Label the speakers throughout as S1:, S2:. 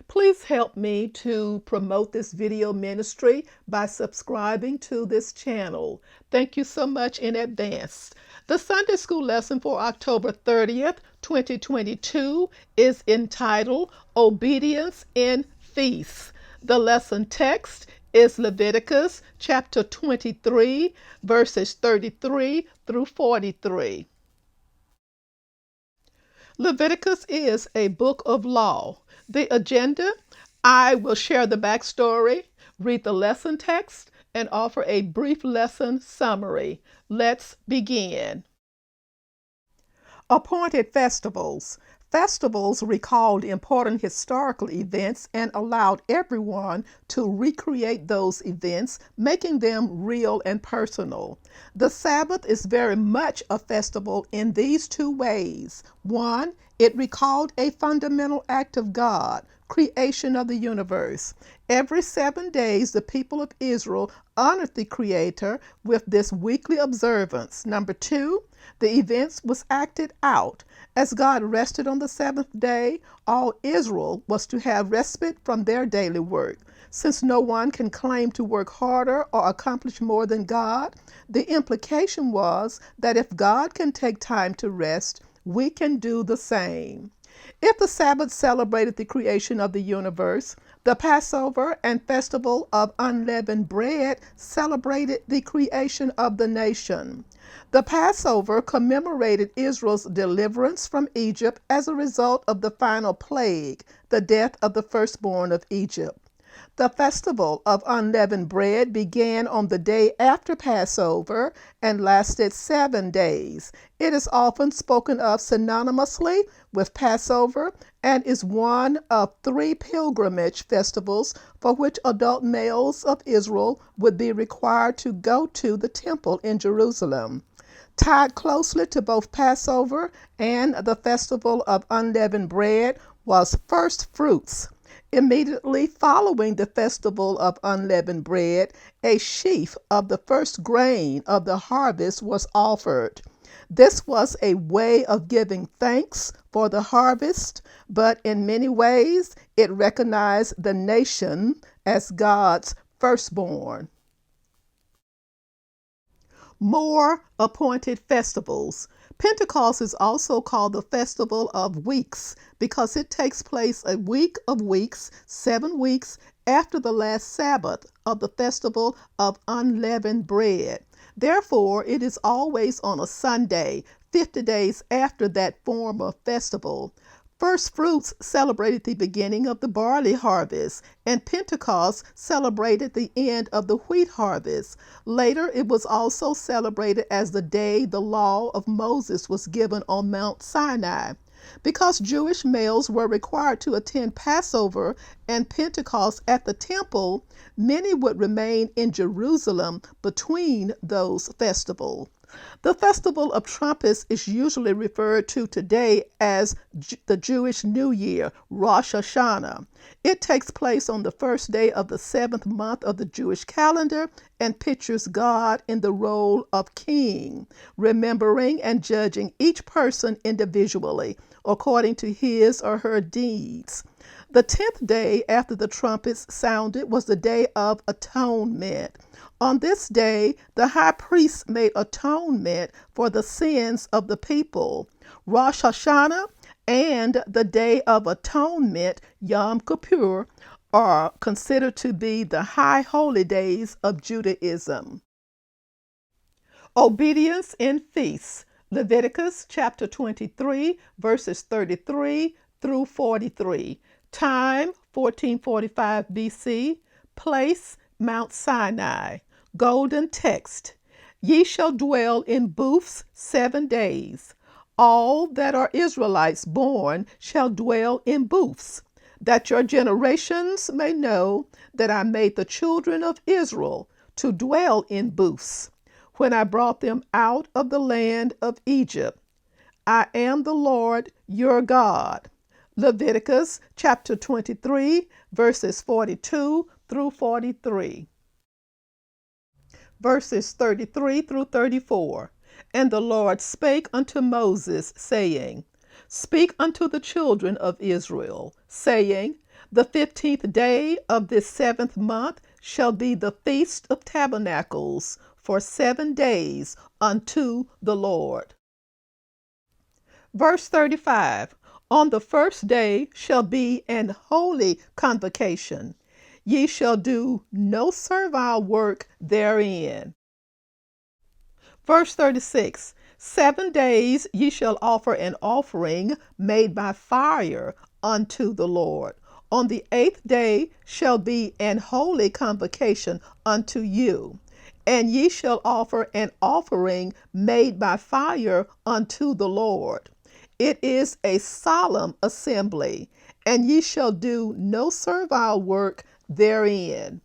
S1: Please help me to promote this video ministry by subscribing to this channel. Thank you so much in advance. The Sunday School lesson for October 30th, 2022 is entitled Obedience in Feasts. The lesson text is Leviticus chapter 23, verses 33 through 43. Leviticus is a book of law. The agenda: I will share the backstory, read the lesson text, and offer a brief lesson summary. Let's begin. Appointed festivals. Festivals recalled important historical events and allowed everyone to recreate those events, making them real and personal. The Sabbath is very much a festival in these two ways. One, it recalled a fundamental act of God, creation of the universe. Every 7 days, the people of Israel honored the Creator with this weekly observance. Number two, the events was acted out. As God rested on the seventh day, all Israel was to have respite from their daily work. Since no one can claim to work harder or accomplish more than God, the implication was that if God can take time to rest, we can do the same. If the Sabbath celebrated the creation of the universe, the Passover and Festival of Unleavened Bread celebrated the creation of the nation. The Passover commemorated Israel's deliverance from Egypt as a result of the final plague, the death of the firstborn of Egypt. The Festival of Unleavened Bread began on the day after Passover and lasted 7 days. It is often spoken of synonymously with Passover and is one of 3 pilgrimage festivals for which adult males of Israel would be required to go to the temple in Jerusalem. Tied closely to both Passover and the Festival of Unleavened Bread was first fruits. Immediately following the Festival of Unleavened Bread, a sheaf of the first grain of the harvest was offered. This was a way of giving thanks for the harvest, but in many ways it recognized the nation as God's firstborn. More appointed festivals. Pentecost is also called the Festival of Weeks because it takes place a week of weeks, 7 weeks after the last Sabbath of the Festival of Unleavened Bread. Therefore, it is always on a Sunday, 50 days after that former festival. First fruits celebrated the beginning of the barley harvest, and Pentecost celebrated the end of the wheat harvest. Later, it was also celebrated as the day the law of Moses was given on Mount Sinai. Because Jewish males were required to attend Passover and Pentecost at the temple, many would remain in Jerusalem between those festivals. The Festival of Trumpets is usually referred to today as the Jewish New Year, Rosh Hashanah. It takes place on the first day of the 7th month of the Jewish calendar and pictures God in the role of king, remembering and judging each person individually according to his or her deeds. The 10th day after the trumpets sounded was the Day of Atonement. On this day, the high priest made atonement for the sins of the people. Rosh Hashanah and the Day of Atonement, Yom Kippur, are considered to be the high holy days of Judaism. Obedience in feasts. Leviticus chapter 23, verses 33 through 43. Time, 1445 BC. Place, Mount Sinai. Golden text. Ye shall dwell in booths 7 days. All that are Israelites born shall dwell in booths, that your generations may know that I made the children of Israel to dwell in booths, when I brought them out of the land of Egypt. I am the Lord your God. Leviticus chapter 23, verses 42 through 43. Verses 33 through 34. And the Lord spake unto Moses, saying, Speak unto the children of Israel, saying, The 15th day of this 7th month shall be the Feast of Tabernacles for 7 days unto the Lord. Verse 35. On the first day shall be an holy convocation. Ye shall do no servile work therein. Verse 36. 7 days ye shall offer an offering made by fire unto the Lord. On the 8th day shall be an holy convocation unto you. And ye shall offer an offering made by fire unto the Lord. It is a solemn assembly, and ye shall do no servile work therein.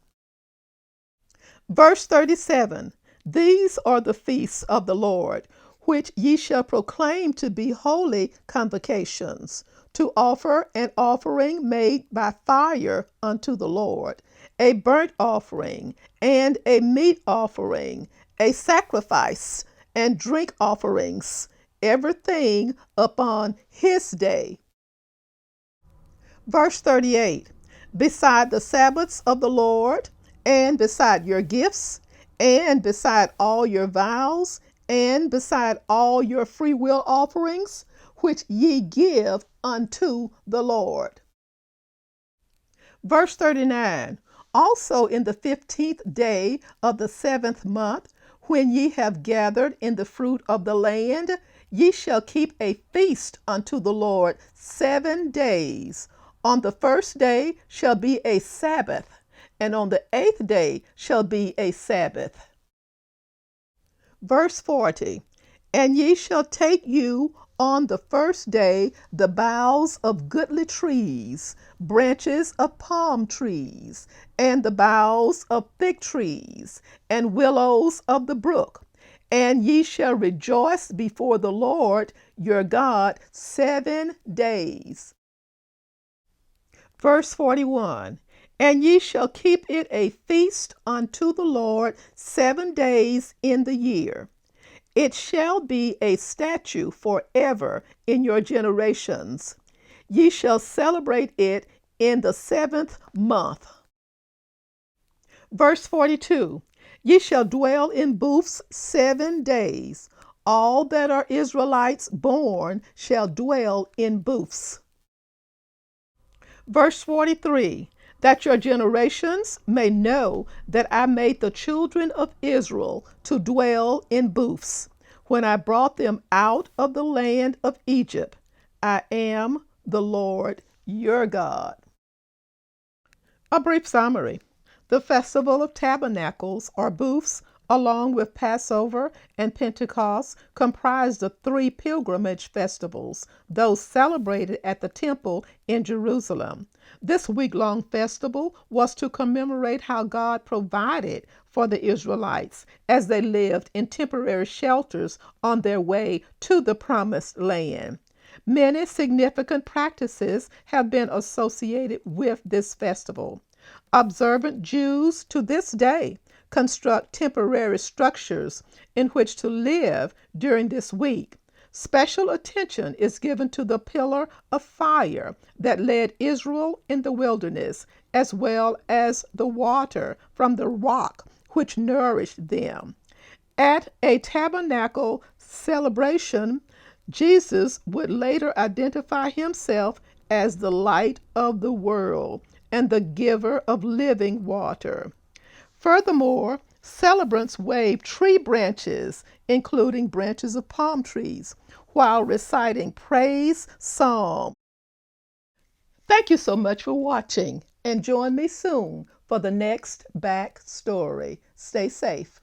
S1: Verse 37. These are the feasts of the Lord, which ye shall proclaim to be holy convocations, to offer an offering made by fire unto the Lord, a burnt offering, and a meat offering, a sacrifice, and drink offerings, everything upon his day. Verse 38. Beside the Sabbaths of the Lord, and beside your gifts, and beside all your vows, and beside all your free will offerings, which ye give unto the Lord. Verse 39. Also in the 15th day of the 7th month, when ye have gathered in the fruit of the land, ye shall keep a feast unto the Lord 7 days. On the first day shall be a Sabbath, and on the 8th day shall be a Sabbath. Verse 40. And ye shall take you on the first day the boughs of goodly trees, branches of palm trees, and the boughs of fig trees, and willows of the brook. And ye shall rejoice before the Lord your God 7 days. Verse 41. And ye shall keep it a feast unto the Lord 7 days in the year. It shall be a statute forever in your generations. Ye shall celebrate it in the 7th month. Verse 42. Ye shall dwell in booths 7 days. All that are Israelites born shall dwell in booths. Verse 43. That your generations may know that I made the children of Israel to dwell in booths, when I brought them out of the land of Egypt. I am the Lord your God. A brief summary. The Festival of Tabernacles, or booths, along with Passover and Pentecost, comprised of 3 pilgrimage festivals, those celebrated at the temple in Jerusalem. This week-long festival was to commemorate how God provided for the Israelites as they lived in temporary shelters on their way to the Promised Land. Many significant practices have been associated with this festival. Observant Jews to this day construct temporary structures in which to live during this week. Special attention is given to the pillar of fire that led Israel in the wilderness, as well as the water from the rock which nourished them. At a tabernacle celebration, Jesus would later identify himself as the light of the world and the giver of living water. Furthermore, celebrants wave tree branches, including branches of palm trees, while reciting praise psalms. Thank you so much for watching, and join me soon for the next back story. Stay safe.